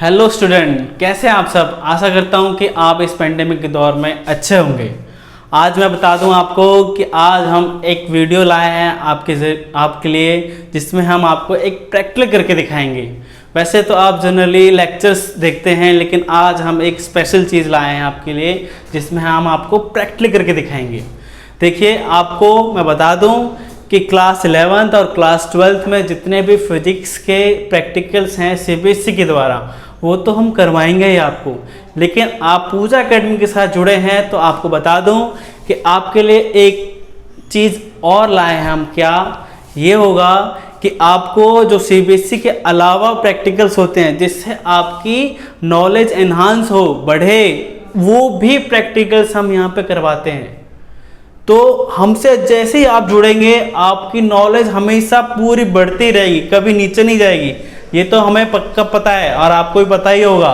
Hello student, कैसे हैं आप सब। आशा करता हूं कि आप इस पेंडेमिक के दौर में अच्छे होंगे। आज मैं बता दूं आपको कि आज हम एक वीडियो लाए हैं आपके लिए, जिसमें हम आपको एक प्रैक्टिकल करके दिखाएंगे। वैसे तो आप जनरली लेक्चर्स देखते हैं, लेकिन आज हम एक स्पेशल चीज़ लाए हैं आपके लिए, जिसमें हम आपको प्रैक्टिकल करके दिखाएंगे। देखिए, आपको मैं बता दूं कि क्लास 11th और क्लास 12th में जितने भी फिजिक्स के प्रैक्टिकल्स हैं सीबीएसई के द्वारा, वो तो हम करवाएंगे ही आपको। लेकिन आप पूजा एकेडमी के साथ जुड़े हैं तो आपको बता दूं कि आपके लिए एक चीज़ और लाए हैं हम। क्या ये होगा कि आपको जो सीबीएसई के अलावा प्रैक्टिकल्स होते हैं, जिससे आपकी नॉलेज एनहांस हो, बढ़े, वो भी प्रैक्टिकल्स हम यहाँ पे करवाते हैं। तो हमसे जैसे ही आप जुड़ेंगे, आपकी नॉलेज हमेशा पूरी बढ़ती रहेगी, कभी नीचे नहीं जाएगी। ये तो हमें पक्का पता है और आपको भी पता ही होगा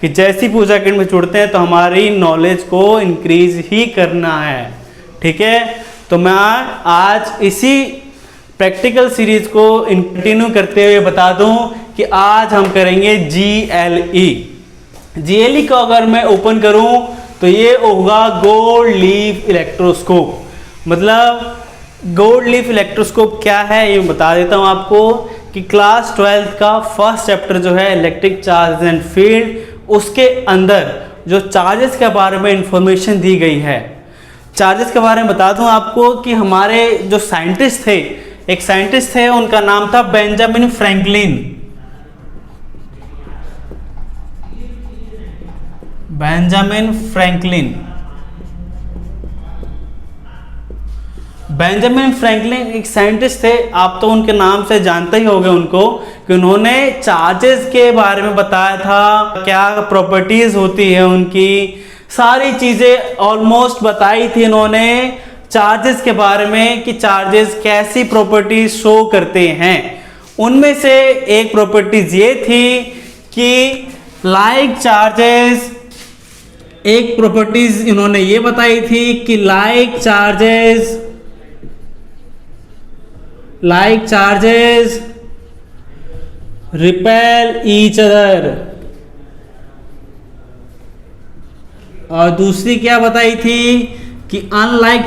कि जैसी पूजा एकेडमी में जुड़ते हैं तो हमारी नॉलेज को इंक्रीज ही करना है। ठीक है, तो मैं आज इसी प्रैक्टिकल सीरीज को कंटिन्यू करते हुए बता दूं कि आज हम करेंगे GLE। GLE को अगर मैं ओपन करूं तो ये होगा गोल्ड लीफ इलेक्ट्रोस्कोप। मतलब गोल्ड लीफ इलेक्ट्रोस्कोप क्या है ये बता देता हूँ आपको कि क्लास 12th का फर्स्ट चैप्टर जो है इलेक्ट्रिक चार्ज एंड फील्ड, उसके अंदर जो चार्जेस के बारे में इंफॉर्मेशन दी गई है। चार्जेस के बारे में बता दूं आपको कि हमारे जो साइंटिस्ट थे, एक साइंटिस्ट थे, उनका नाम था बेंजामिन फ्रैंकलिन। बेंजामिन फ्रैंकलिन एक साइंटिस्ट थे। आप तो उनके नाम से जानते ही होंगे उनको, कि उन्होंने चार्जेस के बारे में बताया था, क्या प्रॉपर्टीज होती है उनकी, सारी चीजें ऑलमोस्ट बताई थी इन्होंने चार्जेस के बारे में कि चार्जेस कैसी प्रॉपर्टीज शो करते हैं। उनमें से एक प्रॉपर्टीज ये थी कि लाइक चार्जेस, एक प्रॉपर्टीज इन्होंने ये बताई थी कि like charges repel each other, और दूसरी क्या बताई थी कि unlike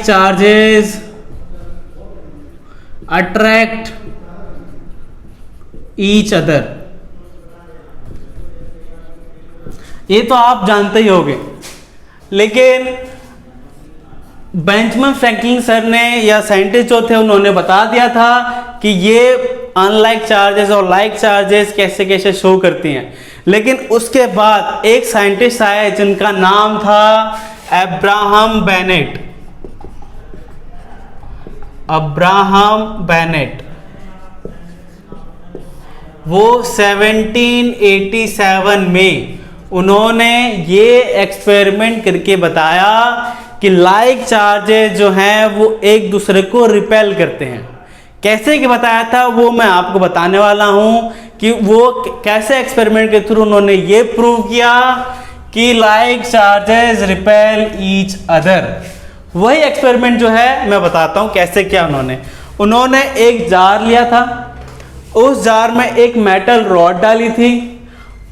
charges attract each other. ये तो आप जानते ही होंगे, लेकिन बेंजामिन फ्रैंकलिन सर ने या साइंटिस्ट जो थे उन्होंने बता दिया था कि ये अनलाइक चार्जेस और लाइक चार्जेस कैसे कैसे शो करती हैं। लेकिन उसके बाद एक साइंटिस्ट आए जिनका नाम था अब्राहम बेनेट। वो 1787 में उन्होंने ये एक्सपेरिमेंट करके बताया कि लाइक चार्जेस जो हैं वो एक दूसरे को रिपेल करते हैं। कैसे कि बताया था वो मैं आपको बताने वाला हूं कि वो कैसे एक्सपेरिमेंट के थ्रू उन्होंने ये प्रूव किया कि like charges repel each other. वही एक्सपेरिमेंट जो है मैं बताता हूं कैसे किया उन्होंने एक जार लिया था, उस जार में एक मेटल रॉड डाली थी,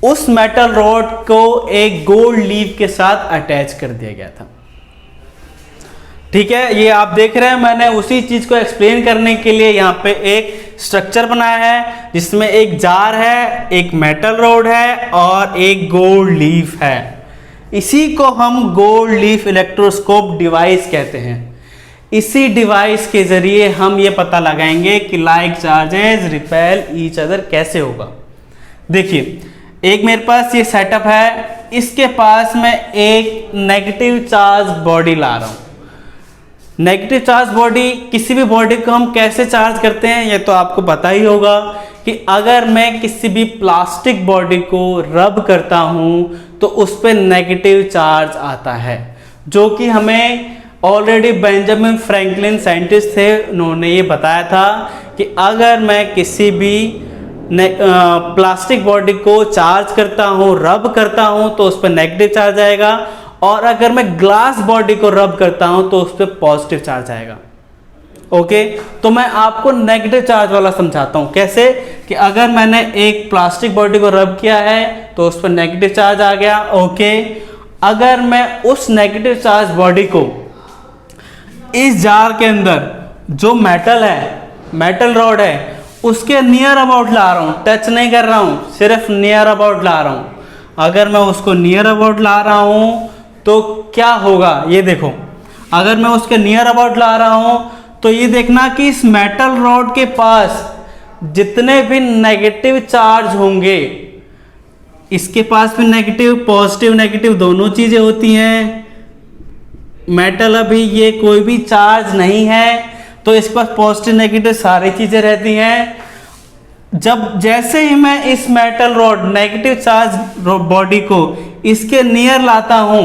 उस मेटल रॉड को एक गोल्ड लीफ के साथ अटैच कर दिया गया था। ठीक है, ये आप देख रहे हैं, मैंने उसी चीज को एक्सप्लेन करने के लिए यहाँ पे एक स्ट्रक्चर बनाया है, जिसमें एक जार है, एक मेटल रॉड है और एक गोल्ड लीफ है। इसी को हम गोल्ड लीफ इलेक्ट्रोस्कोप डिवाइस कहते हैं। इसी डिवाइस के जरिए हम ये पता लगाएंगे कि like charges repel each other कैसे होगा। देखिए, एक मेरे पास ये सेटअप है, इसके पास मैं एक नेगेटिव चार्ज बॉडी ला रहा हूं। नेगेटिव चार्ज बॉडी, किसी भी बॉडी को हम कैसे चार्ज करते हैं ये तो आपको पता ही होगा कि अगर मैं किसी भी प्लास्टिक बॉडी को रब करता हूं तो उस पर नेगेटिव चार्ज आता है, जो कि हमें ऑलरेडी बेंजामिन फ्रैंकलिन साइंटिस्ट थे, उन्होंने ये बताया था कि अगर मैं किसी भी प्लास्टिक बॉडी को चार्ज करता हूं, रब करता हूं, तो उस पर नेगेटिव चार्ज आएगा, और अगर मैं ग्लास बॉडी को रब करता हूं तो उस पर पॉजिटिव चार्ज आएगा। ओके, तो मैं आपको नेगेटिव चार्ज वाला समझाता हूँ। कैसे कि अगर मैंने एक प्लास्टिक बॉडी को रब किया है तो उस पर नेगेटिव चार्ज आ गया। ओके, अगर मैं उस नेगेटिव चार्ज बॉडी को इस जार के अंदर जो मेटल है, मेटल रॉड है, उसके नियर अबाउट ला रहा हूँ, टच नहीं कर रहा हूँ, सिर्फ नियर अबाउट ला रहा हूँ। अगर मैं उसको नियर अबाउट ला रहा हूँ तो क्या होगा, ये देखो। अगर मैं उसके नियर अबाउट ला रहा हूँ तो ये देखना कि इस मेटल रॉड के पास जितने भी नेगेटिव चार्ज होंगे, इसके पास भी नेगेटिव, पॉजिटिव नेगेटिव दोनों चीजें होती हैं। मेटल अभी ये कोई भी चार्ज नहीं है तो इसके पास पॉजिटिव नेगेटिव सारी चीजें रहती हैं। जब जैसे ही मैं इस metal rod negative charge body को इसके नियर लाता हूं,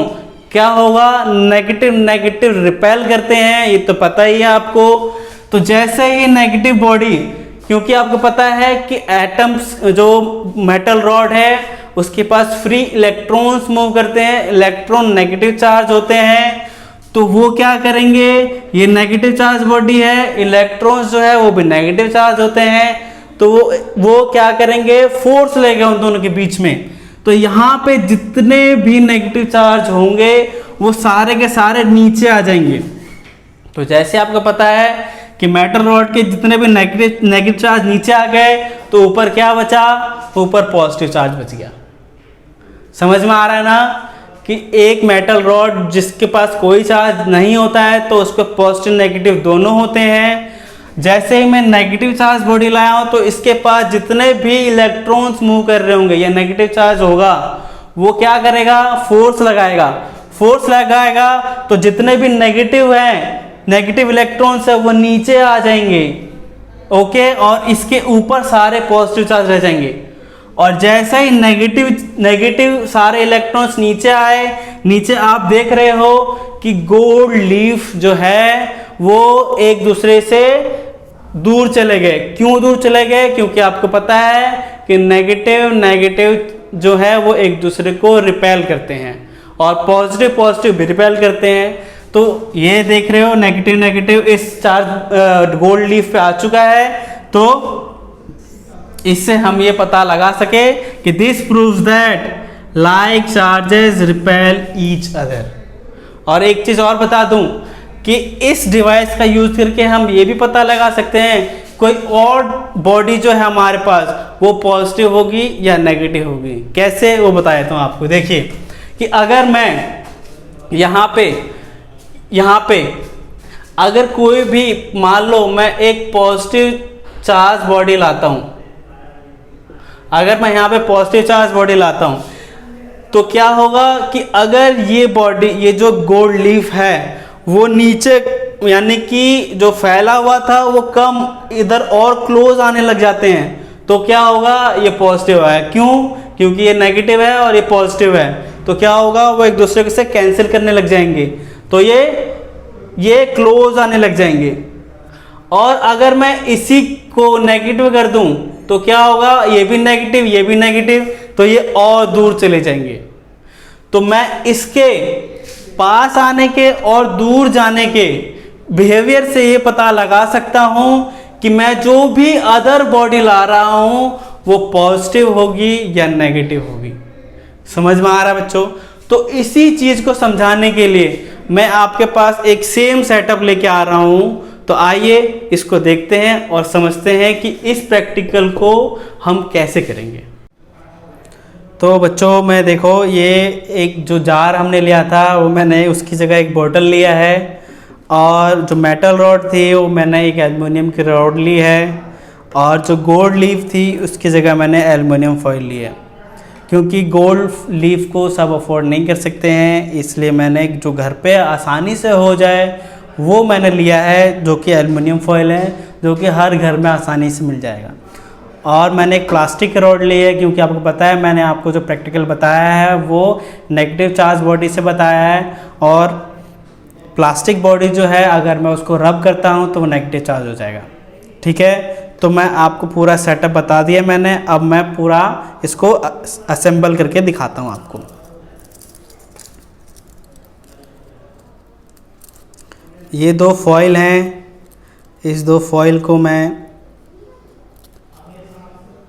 क्या होगा, नेगेटिव नेगेटिव रिपेल करते हैं, ये तो पता ही है आपको। तो जैसे ही नेगेटिव बॉडी, क्योंकि आपको पता है कि एटम्स जो मेटल रॉड है उसके पास फ्री इलेक्ट्रॉन्स मूव करते हैं, इलेक्ट्रॉन नेगेटिव चार्ज होते हैं, तो वो क्या करेंगे, ये नेगेटिव चार्ज बॉडी है, इलेक्ट्रॉन्स जो है वो भी नेगेटिव चार्ज होते हैं, तो वो क्या करेंगे, फोर्स लेगा उन दोनों के बीच में। तो यहाँ पे जितने भी नेगेटिव चार्ज होंगे वो सारे के सारे नीचे आ जाएंगे। तो जैसे आपको पता है कि मेटल रॉड के जितने भी नेगेटिव चार्ज नीचे आ गए तो ऊपर क्या बचा, ऊपर पॉजिटिव चार्ज बच गया। समझ में आ रहा है ना कि एक मेटल रॉड जिसके पास कोई चार्ज नहीं होता है तो उस पर पॉजिटिव नेगेटिव दोनों होते हैं। जैसे ही मैं नेगेटिव चार्ज बॉडी लाया हूं तो इसके पास जितने भी इलेक्ट्रॉन्स मूव कर रहे होंगे या नेगेटिव चार्ज होगा, वो क्या करेगा, फोर्स लगाएगा। फोर्स लगाएगा तो जितने भी नेगेटिव हैं, नेगेटिव इलेक्ट्रॉन्स है, वो नीचे आ जाएंगे। ओके, और इसके ऊपर सारे पॉजिटिव चार्ज रह जाएंगे। और जैसे ही नेगेटिव सारे इलेक्ट्रॉन्स नीचे आए, नीचे आप देख रहे हो कि गोल्ड लीफ जो है वो एक दूसरे से दूर चले गए। क्यों दूर चले गए, क्योंकि आपको पता है कि नेगेटिव जो है वो एक दूसरे को रिपेल करते हैं और पॉजिटिव भी रिपेल करते हैं। तो ये देख रहे हो नेगेटिव इस चार्ज गोल्ड लीफ पे आ चुका है। तो इससे हम ये पता लगा सके कि this proves that like charges repel each other. और एक चीज और बता दूं कि इस डिवाइस का यूज करके हम ये भी पता लगा सकते हैं कोई और बॉडी जो है हमारे पास वो पॉजिटिव होगी या नेगेटिव होगी। कैसे, वो बताया था आपको। देखिए कि अगर मैं यहाँ पे अगर कोई भी, मान लो मैं एक पॉजिटिव चार्ज बॉडी लाता हूं, अगर मैं यहाँ पे पॉजिटिव चार्ज बॉडी लाता हूं तो क्या होगा कि अगर ये बॉडी, ये जो गोल्ड लीफ है वो नीचे, यानी कि जो फैला हुआ था वो कम इधर और क्लोज आने लग जाते हैं, तो क्या होगा, ये पॉजिटिव है। क्यों, क्योंकि ये नेगेटिव है और ये पॉजिटिव है, तो क्या होगा, वो एक दूसरे से कैंसिल करने लग जाएंगे, तो ये क्लोज आने लग जाएंगे। और अगर मैं इसी को नेगेटिव कर दूं तो क्या होगा, ये भी नेगेटिव, तो ये और दूर चले जाएंगे। तो मैं इसके पास आने के और दूर जाने के बिहेवियर से ये पता लगा सकता हूं कि मैं जो भी अदर बॉडी ला रहा हूं वो पॉजिटिव होगी या नेगेटिव होगी। समझ में आ रहा है बच्चों? तो इसी चीज को समझाने के लिए मैं आपके पास एक सेम सेटअप लेके आ रहा हूं। तो आइए इसको देखते हैं और समझते हैं कि इस प्रैक्टिकल को हम कैसे करेंगे। तो बच्चों मैं देखो, ये एक जो जार हमने लिया था वो मैंने उसकी जगह एक बोतल लिया है, और जो मेटल रॉड थी वो मैंने एक एल्युमिनियम की रॉड ली है, और जो गोल्ड लीफ थी उसकी जगह मैंने एल्युमिनियम फॉइल ली है। क्योंकि गोल्ड लीफ को सब अफोर्ड नहीं कर सकते हैं, इसलिए मैंने जो घर पे आसानी से हो जाए वो मैंने लिया है, जो कि एल्युमिनियम फॉइल है, जो कि हर घर में आसानी से मिल जाएगा। और मैंने एक प्लास्टिक रॉड ली है, क्योंकि आपको पता है मैंने आपको जो प्रैक्टिकल बताया है वो नेगेटिव चार्ज बॉडी से बताया है, और प्लास्टिक बॉडी जो है अगर मैं उसको रब करता हूँ तो वो नेगेटिव चार्ज हो जाएगा। ठीक है, तो मैं आपको पूरा सेटअप बता दिया मैंने। अब मैं पूरा इसको असेंबल करके दिखाता हूँ आपको। ये दो फॉइल हैं, इस दो फॉइल को मैं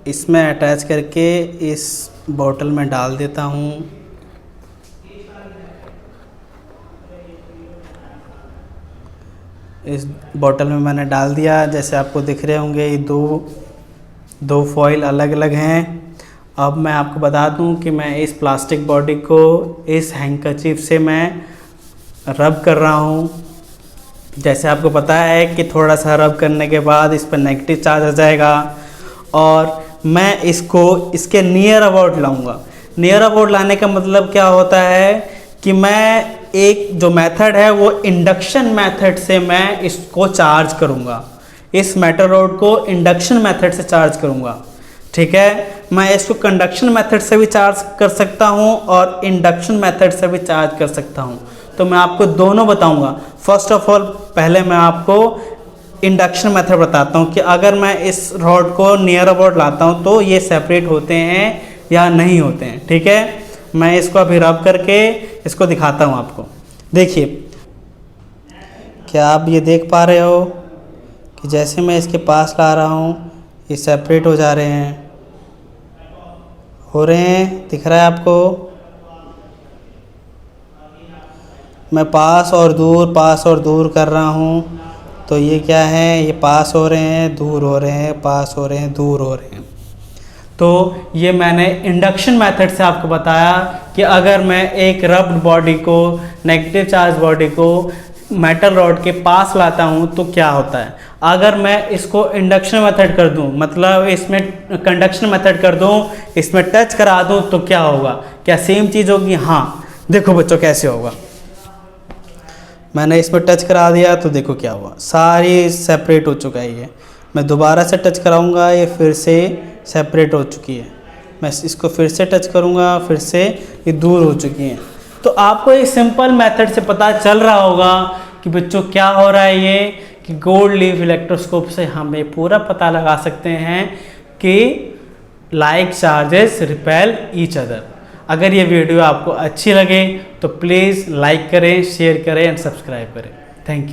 इसमें अटैच करके इस बोतल में डाल देता हूँ। इस बोतल में मैंने डाल दिया। जैसे आपको दिख रहे होंगे ये दो फॉइल अलग अलग हैं। अब मैं आपको बता दूं कि मैं इस प्लास्टिक बॉडी को इस हैंकरचीफ से मैं रब कर रहा हूं। जैसे आपको पता है कि थोड़ा सा रब करने के बाद इस पर नेगेटिव चार्ज आ जाएगा और मैं इसको इसके नियर अबाउट लाऊंगा। नियर अबाउट लाने का मतलब क्या होता है कि मैं एक जो मेथड है वो इंडक्शन मेथड से मैं इसको चार्ज करूंगा। इस मेटल रॉड को इंडक्शन मेथड से चार्ज करूंगा। ठीक है, मैं इसको कंडक्शन मेथड से भी चार्ज कर सकता हूं और इंडक्शन मेथड से भी चार्ज कर सकता हूं। तो मैं आपको दोनों बताऊंगा। फर्स्ट ऑफ ऑल पहले मैं आपको इंडक्शन मेथड बताता हूं कि अगर मैं इस रॉड को नियर अबाउट लाता हूं तो ये सेपरेट होते हैं या नहीं होते हैं। ठीक है, मैं इसको अभी रब करके इसको दिखाता हूं आपको। देखिए, क्या आप ये देख पा रहे हो कि जैसे मैं इसके पास ला रहा हूं ये सेपरेट हो जा रहे हैं, हो रहे हैं, दिख रहा है आपको। मैं पास और दूर कर रहा हूँ तो ये क्या है, ये पास हो रहे हैं, दूर हो रहे हैं, पास हो रहे हैं, दूर हो रहे हैं। तो ये मैंने इंडक्शन मेथड से आपको बताया कि अगर मैं एक रब्ड बॉडी को, नेगेटिव चार्ज बॉडी को मेटल रॉड के पास लाता हूँ तो क्या होता है। अगर मैं इसको इंडक्शन मेथड कर दूँ, मतलब इसमें कंडक्शन मेथड कर दूँ, इसमें टच करा दूँ तो क्या होगा, क्या सेम चीज़ होगी? हाँ, देखो बच्चों कैसे होगा। मैंने इसमें टच करा दिया तो देखो क्या हुआ, सारी सेपरेट हो चुका है। ये मैं दोबारा से टच कराऊंगा, ये फिर से सेपरेट हो चुकी है। मैं इसको फिर से टच करूंगा, फिर से ये दूर हो चुकी हैं। तो आपको ये सिंपल मेथड से पता चल रहा होगा कि बच्चों क्या हो रहा है। ये कि गोल्ड लीफ इलेक्ट्रोस्कोप से हम ये पूरा पता लगा सकते हैं कि like charges repel each other. अगर ये वीडियो आपको अच्छी लगे तो प्लीज़ लाइक करें, शेयर करें एंड सब्सक्राइब करें। Thank you.